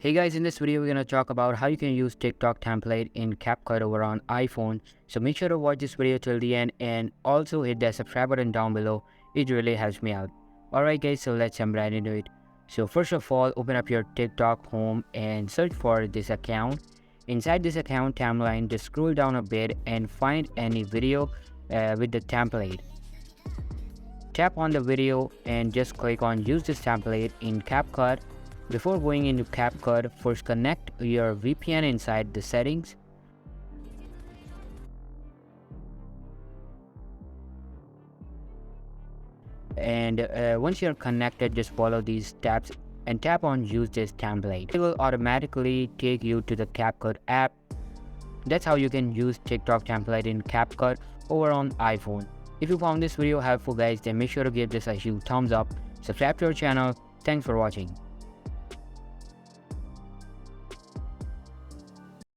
Hey guys, in this video we're gonna talk about how you can use TikTok template in Capcut over on iPhone. So make sure to watch this video till the end and also hit that subscribe button down below. It really helps me out. Alright guys, so let's jump right into it. So first of all, open up your TikTok home and search for this account. Inside this account timeline, just scroll down a bit and find any video with the template. Tap on the video and just click on use this template in Capcut. Before going into Capcut, first connect your VPN inside the settings. And once you're connected, just follow these steps and tap on use this template. It will automatically take you to the Capcut app. That's how you can use TikTok template in Capcut over on iPhone. If you found this video helpful guys, then make sure to give this a huge thumbs up. Subscribe to our channel. Thanks for watching.